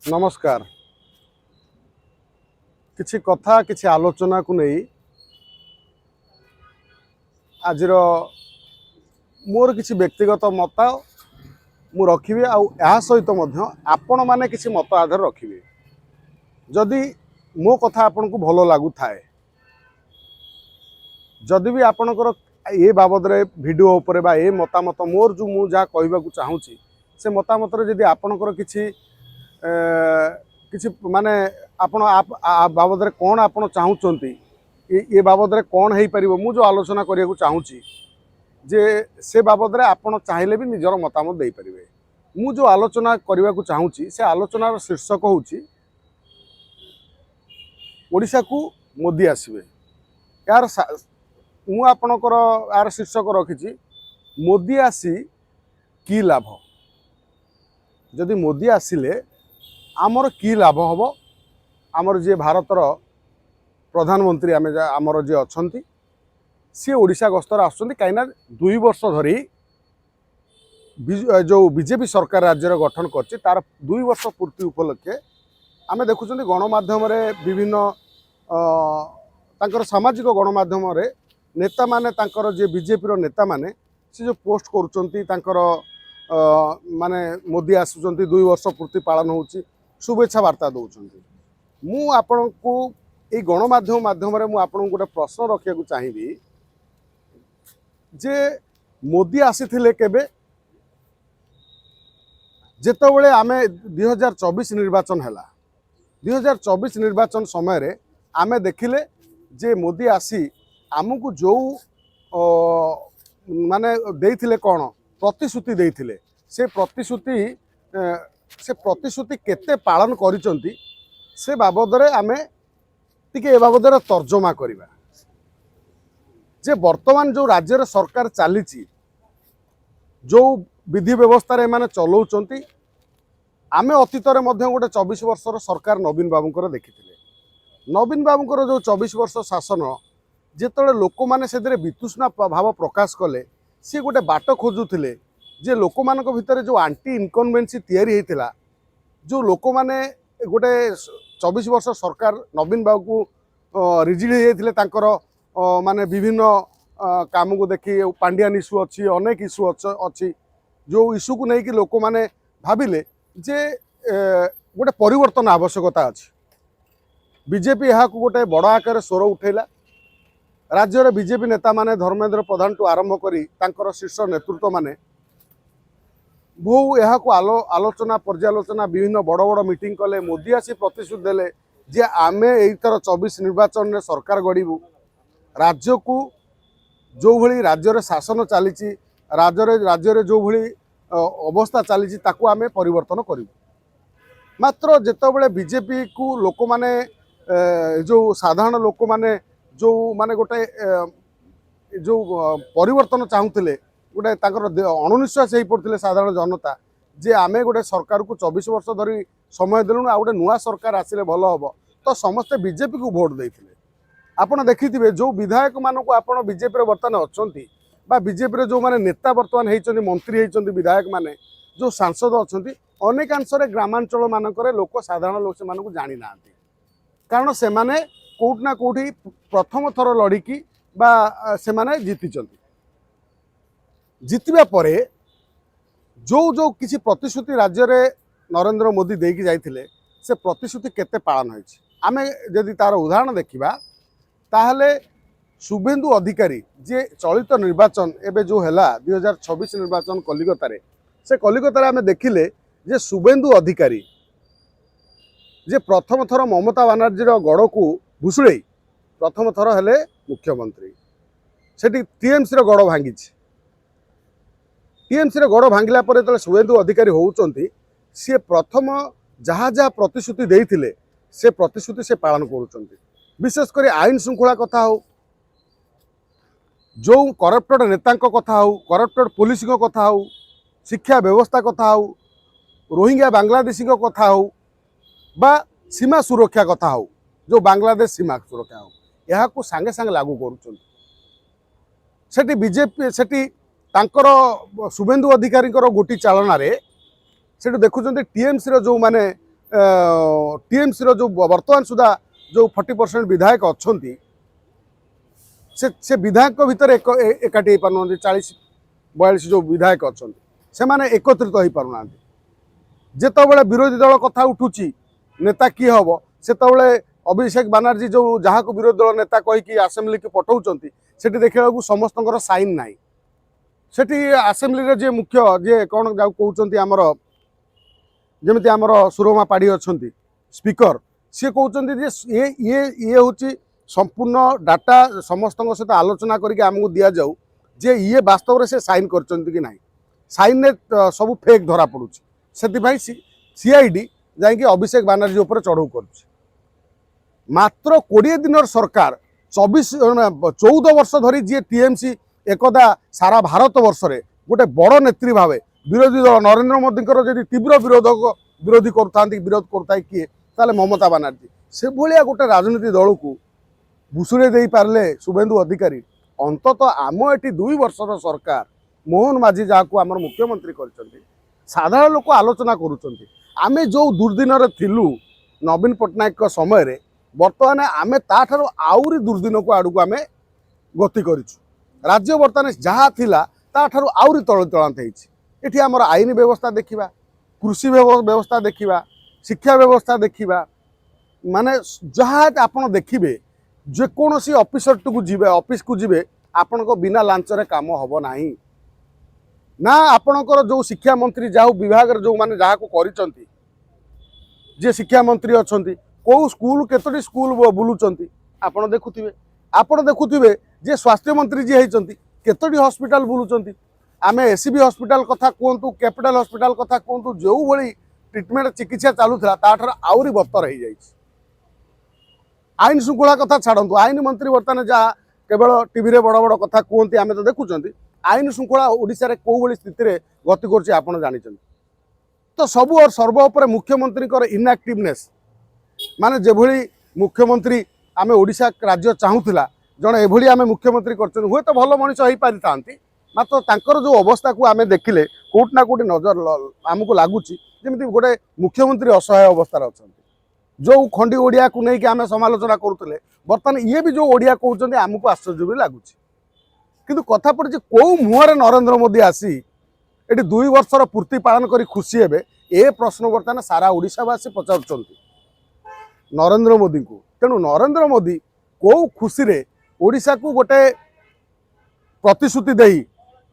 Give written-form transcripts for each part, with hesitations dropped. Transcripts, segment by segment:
नमस्कार। किछि कथा किछि आलोचना को नहीं आज मोर किछि व्यक्तिगत मत मु रखिबे आ सहित आपण माने किछि मत आधार रखिबे। जदि मो कथा आपन को भलो लागू थाए, जदि भी आपणकर ये बाबद रे वीडियो उपरे बा ए मतामत मोर जो मु जा कहबा को चाहूची से मतामत रे जदि आपणकर किछि किछि माने आपण बाबद रे कोन आपण चाहूचंती ये बाबद रे कोन हेई परिबो मु जो आलोचना करिया को चाहूची जे से बाबद रे आपण चाहिले भी निजर मतामत देई परिबे। मु जो आलोचना करिया को चाहूची से आलोचनार शीर्षक होउची ओडिशा को मोदी आसीबे। यार मु आपणकर यार शीर्षक रखिची मोदी आसी की लाभ। जदि मोदी आसिले आमर की लाभ हम आमर जे भारतर प्रधानमंत्री आमर जे अच्छी सी ओडिशा गस्तर आसुँच कहीं 2 वर्ष धरी जो बीजेपी सरकार राज्य गठन कर तार 2 वर्ष पूर्ति उपलक्षे आम देखुं गणमाध्यम विभिन्न सामाजिक गणमाध्यम नेता माने जे बीजेपी नेता माने से जो पोस्ट कर माने मोदी आसुँच 2 वर्ष पूर्ति पालन होची शुभेच्छा वार्ता दौरान मु आपण को ये गणमाध्यम माध्यम मु आपण गोटे प्रश्न रखा चाहिए जे मोदी आसी केबे जेतबेले आमे 2024 निर्वाचन हैला 2024 निर्वाचन समय रे आमे देखिले जे मोदी आसी आमको जो माने देइथिले कोन प्रतिश्रुति देइथिले से प्रतिश्रुति केते पालन करिसंती से बाबद रे आमे टिके ए बाबद रे तर्जमा करिबा जे वर्तमान जो राज्य सरकार चली जो विधि व्यवस्था रे माने चलाउचंती आमे अतीत रे मध्य गोटे 24 वर्षर सरकार नवीन बाबूंकर देखिथिले। नवीन बाबूंकर जो 24 वर्ष शासन जेतले लोक माने से वितृष्णा भाव प्रकाश कले सी गोटे बाट खोजुथिले जे लोक मान भितर जो आंटी इनकनभेन्सी तैयारी होता जो लोक माने गोटे 24 वर्ष सरकार नवीन बाबू को रिजिड होते माने विभिन्न काम को देखी पांडियान इश्यू अच्छी अनेक इश्यू अच्छी जो इश्यू को लेकिन लोक माने भाविले जे गोटे परिवर्तन आवश्यकता अच्छी। बीजेपी यहाँ गोटे बड़ आकार स्वर उठेला राज्य रे बीजेपी नेता माने धर्मेंद्र प्रधान टू आरंभ करी तांकर शीर्ष नेतृत्व माने बहु यहाँ आलोचना पर्यालोचना विभिन्न बड़ बड़ मीटिंग कले मोदी आसी प्रतिश्रुति देले जे आमे एथर 24 निर्वाचन में सरकार गढ़ू राज्य को जो भली राज्य रे शासन चली राज्य रे जो भली अवस्था चली ताकू आमे परिवर्तन करू। मात्र जेतबेले बीजेपी को लोक माने जो साधारण लोक माने जो माने गोटे जो परिवर्तन चाहूले गोटे अणुनिश्वास हो पड़ते साधारण जनता जे आमे गोटे सरकार को 24 वर्ष धरी समय देलु आ गोटे नुआ सरकार आसिले भल हम तो समस्ते बीजेपी को भोट देते। आपड़ देखिथे जो विधायक मानक आपड़ बीजेपी बर्तमान अच्छा बीजेपी जो माने नेता बर्तमान होती मंत्री होती विधायक माने जो सांसद अच्छा अनेकांश ग्रामांचल मानक लोक साधारण लोक से जानी ना कारण से माने कोठना कोठी प्रथम थर लड़िकी से माने जीतिचंती जितवा परे जो जो किसी प्रतिश्रुति राज्य रे नरेंद्र मोदी देकी जाइथिले से प्रतिश्रुति केते पालन होइछि आमे यदि तार उदाहरण देखिबा ताहले शुभेन्दु अधिकारी जे चलित निर्वाचन एबे जो हैला 2026 निर्वाचन कलिकता रे से कलिकता रे आमे देखिले जे शुभेन्दु अधिकारी जे प्रथम थर ममता बानर्जी रो गड़ को भुसुड़े प्रथम थर हेले मुख्यमंत्री सेठी टीएमसी रो गड़ भांगिछि टीएमसी रे गड़ भांगिला परे तले शुभेन्दु अधिकारी होउचंती सी प्रथम जहाँ जहाँ प्रतिश्रुति देइथिले से प्रतिश्रुति से पालन करूचंती। विशेषकर आईन श्रृंखला कथा हो जो करप्टेड नेता कथा हो करप्टेड पुलिस कथा हो शिक्षा व्यवस्था कथा हो रोहिंग्या बांग्लादेशी कथा हो बा सीमा सुरक्षा कथा हो जो बांग्लादेश सीमा सुरक्षा हो यहाँ को सांगे सांगे लागू करूचंती। सेठी बीजेपी सेठी तांकर शुभेन्दु अधिकारी गोटी चालना रे से देखुं टीएमसी जो माने टीएमसी रो जो वर्तमान सुधा जो 40% विधायक अच्छा से विधायक भितर एकाठी हो पार 40-42 जो विधायक अच्छा से माने एकत्रित हो पार जितेबाला विरोधी दल कथा उठुची नेता किए हम से अभिषेक बानर्जी जो जहाँ को विरोधी दल नेता कहीकि आसेम्बली की पठाऊँ से देखा समस्त साइन ना सेठी आसेम्बली जे मुख्य जे कौन जा कहते आमर जमी आमर सुरमा पाढ़ी अच्छा स्पीकर सी कहते ये ये ये हूँ संपूर्ण डाटा समस्त सहित आलोचना करके आमको दि जाऊ जे ये वास्तव से साइन कर साइन ने सब फेक धरा पड़ुची से सीआईडी जाकि अभिषेक बानर्जी उपर चढ़ऊ कर मात्र 20 दिन सरकार 14 वर्ष धरी जी टीएमसी एकदा सारा भारत वर्ष रे गोटे बड़ नेत्री भाव विरोधी दल नरेंद्र मोदी जब तीव्र विरोधी विरोध करता किए ताले ममता बानर्जी से भाया गोटे राजनीति दल को भुसुरे दे पारे शुभेन्दु अधिकारी अंततः आम एटी 2 वर्षर सरकार मोहन माझी जहाँ आम मुख्यमंत्री कर साधारण लोक आलोचना करें जो दुर्दिन थिलु नवीन पट्टनायक समय रे बर्तमान आम ताठार आउरी दुर्दिन को आड़ को आम गति करूँ राज्य बर्तमान जहाँ थिला ताठार आउरी तल तलांत ये आमर आईन व्यवस्था देखा कृषि व्यवस्था देखा शिक्षा व्यवस्था देखा माने जहाँ आप देखिए जेकोसी ऑफिसर को जीवे ऑफिस को जीवे आपण को बिना लांचरे काम हम नहीं ना आपणकर जो शिक्षा मंत्री जाऊ विभाग जो माने जहाँ को करिसंती जे शिक्षा मंत्री अच्छा कौ स्कूल केतोटी स्कूल बुलूचंती आपण देखुथिबे जे स्वास्थ्य मंत्री जी होती केतोटी हॉस्पिटल बुलूचंती आमे एससीबी हॉस्पिटल कथा कहतु कैपिटल हॉस्पिटल कथा कहतु जो भली ट्रिटमेंट चिकित्सा चलूला ताठार आउरी बत्तर हो जाए आईन श्रृंखला कथा छाड़ू आईन मंत्री बर्तमान जहाँ केवल टीवी रे बड़ बड़ कथा कहते आम तो देखुं आईन श्रृंखला ओडिशा कौ भली स्थिति रे गति कर आपड़ जानी तो सब और सर्वोपर मुख्यमंत्री इनएक्टिवनेस माने जेभली मुख्यमंत्री आम ओडिशा राज्य चाहूला जड़े एभली आम मुख्यमंत्री कर हुए तो भल मनीष हो पारि था मात्र तांकर जो अवस्था को आम देखिले कोट ना कोटी नजर आमको लगुच जमी गोटे मुख्यमंत्री असहाय अवस्था अच्छा जो खंडी ओडिया को लेकिन आम समालोचना करुले बर्तमान ये भी जो ओडिया कहते आमको आश्चर्य भी लगुच किंतु कथा पड़ी कौ मुहर नरेंद्र मोदी आसी ये 2 वर्षर पूर्ति पालन कर खुशी हे ए प्रश्न बर्तमान सारा ओडिशावासी पचार नरेंद्र मोदी को तेणु नरेंद्र मोदी कौ खुशी रे ओडिशा को गोटे प्रतिश्रुति दे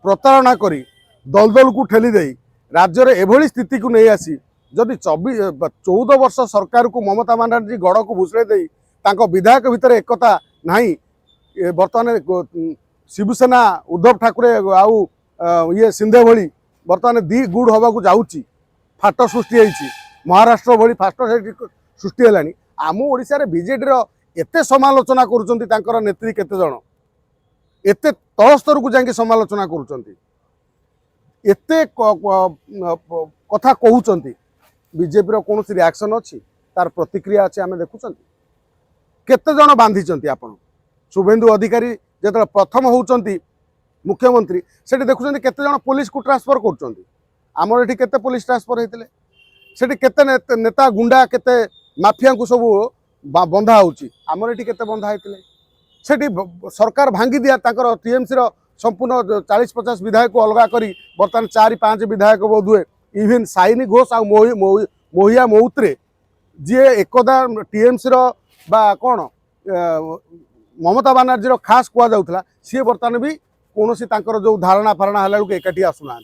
प्रतारणा करी दलदल को ठेली दे राज्य रे एभली स्थिति को नहीं आसी जदि 14 वर्ष सरकार को ममता बानर्जी गड़ को भुसड़े दे तांको विधायक भितर एकता नहीं बर्तमान शिवसेना उद्धव ठाकरे आउ ये सिंधे भली बर्तमान दी गुड़ हवा को जाऊँगी फाट सृष्टि होती महाराष्ट्र भली फाट सृष्टि है आम ओडिशा रे बीजेडी रो एते समालोचना करुँच नेत्री केते जण एते तलस्तर को जाके समालोचना करुँच एते कथा कहउचंती बीजेपी कौन रिएक्शन अच्छी तार प्रतिक्रिया अच्छी आम देखुं केते जण बांधी आपण शुभेन्दु अधिकारी जो प्रथम होती मुख्यमंत्री से देखुं केते जण पुलिस को ट्रांसफर करमर ये केते पुलिस ट्रांसफर होते से केते नेता गुंडा केते माफिया को सब बंधा होमर ये केते बंधा होते सेठी सरकार भांगी दिया टीएमसी संपूर्ण 40-50 विधायक को अलग करी बर्तमान 4-5 विधायक बोध हुए इवन साइनी घोष आ मोहिया मौत्रे जी एकदा टीएमसी कौन ममता बानर्जी खास कहुला सी बर्तमान भी कौन जो धारणा फारणा है एकाठी आसुना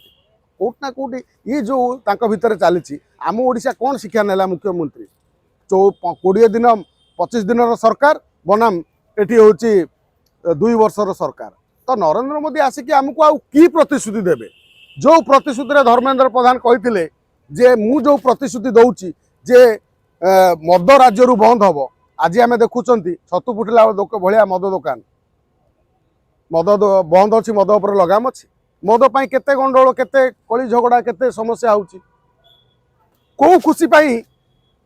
कोट ना कोटी ये जो भितर चली आम ओडिशा कौन शिक्षा नेला मुख्यमंत्री 20 दिन 25 दिन सरकार बनाम एटी हूँ 2 वर्षर सरकार तो नरेंद्र मोदी आसिक आमको आउ की प्रतिश्रुति देवे जो प्रतिश्रुति धर्मेंद्र प्रधान कहते जे मु जो प्रतिश्रुति दौची जे मद राज्य बंद हम आज आम देखुं छतु फुटिला भाया मद दुकान मद बंद अच्छी मद उपर लगाम अच्छी मद पाई केते गंडोल केते कली झगड़ा केते समस्या होची कौ खुशी पाई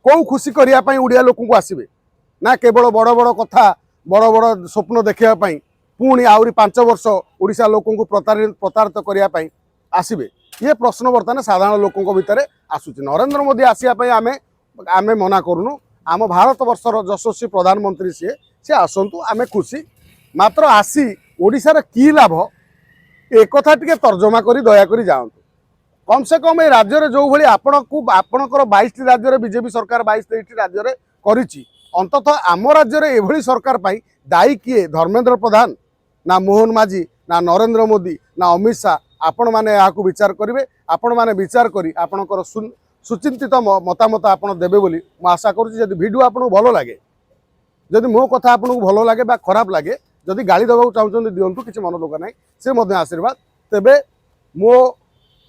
कौ खुशी करने ओडिया लोक को आसबे ना केवल बड़ बड़ कथा बड़ बड़ स्वप्न देखापी पुणी आहरी 5 वर्ष ओडिशा लोक प्रतारित करने आसबे ये प्रश्न बर्तमान साधारण लोकों भितर आसूची नरेंद्र मोदी आसापी आम आमे मना करूनु आम भारत वर्षर यशस्वी प्रधानमंत्री सी आसतु आमे खुशी मात्र आसी ओडिशार की लाभ एक कथा टिके तर्जमा करी दया करी जातु कम से कम ये राज्य जो भाई आपणकर 22 राज्य बीजेपी सरकार 22-23 राज्य करिछि अंततः आम राज्य एभली सरकार पाई दायी किए धर्मेंद्र प्रधान ना मोहन माझी ना नरेंद्र मोदी ना अमित शाह आपण मैंने यहाँ विचार करेंगे आपण मैंने विचार करी आपणकर सुचिंतित मतामत आप देवे बोली मु आशा करुँच जदि वीडियो आपको भल लगे जदि मो कथा आपको भल लगे बा खराब लगे जदि गाली देवाक चाहते दिंतु किसी मन दुख ना से आशीर्वाद तेबे मो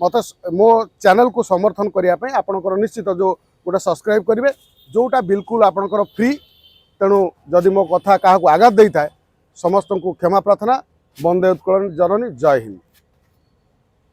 मत मो चैनल को समर्थन करने आपणकर निश्चित जो गोटे सब्सक्राइब करेंगे जोटा बिल्कुल आपणकर फ्री तेणु जदि मो कथा क्या आघात दे था समस्त को क्षमा प्रार्थना। वंदे उत्कल जननी जय हिंद।